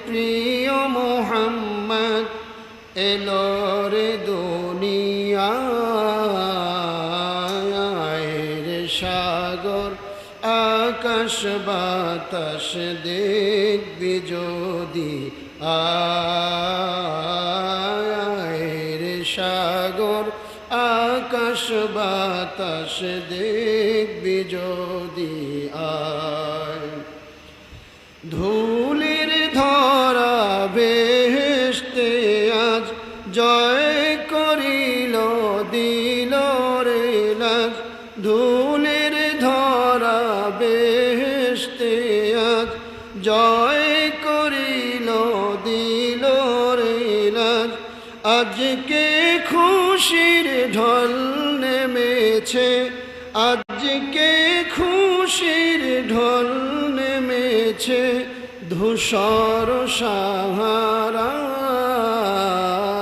প্রিয় মোহাম্মদ এলো রে দুনিয়ায় রে সাগর আকাশ বাতাস দেখবি যদি আয় রে সাগর আকাশ বাতাস দেখবি যদি আয় ধুলির ধরা বেহেশতে আজ জয় করিল দিল রে লাজ ধুলির ধরা বেহেশতে আজ জয় করিল দিল রে লাজ আজকে খুশির ঢল নেমেছে আজকে খুশির ঢল নেমেছে ধূসর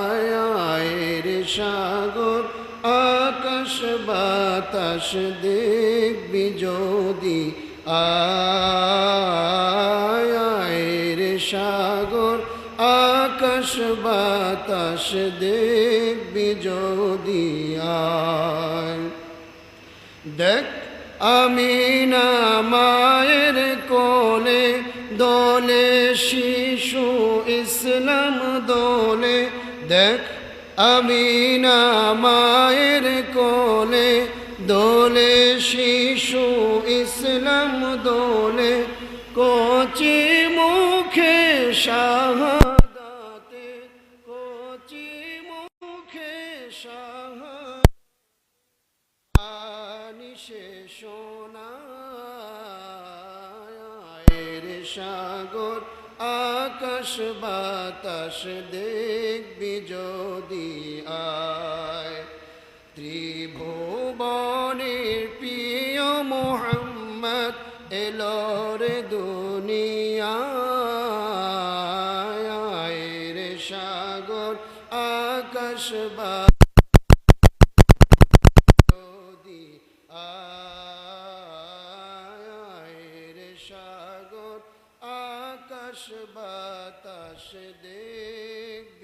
সাহারায় রে সাগর আকাশ বাতাস দেখবি যদি আয় রে সাগর আকাশ বাতাস দেখবি যদি আয় দেখ আমিনা মায়ের কোলে দোলে শিশু ইসলাম দোলে দেখ আমিনা মায়ের কোলে দোলে শিশু ইসলাম দোলে কচি মুখে শাহাদাতে কচি মুখে শাহাদানি সে সোনায় রে সাগর আকাশ বাতাস দেখবি যদি আয় ত্রিভুবনের প্রিয় মোহাম্মদ এলো রে দুনিয়ায় রে সাগর আকাশ যদি আয় রে সাগর আকাশ বাতাস দেখবি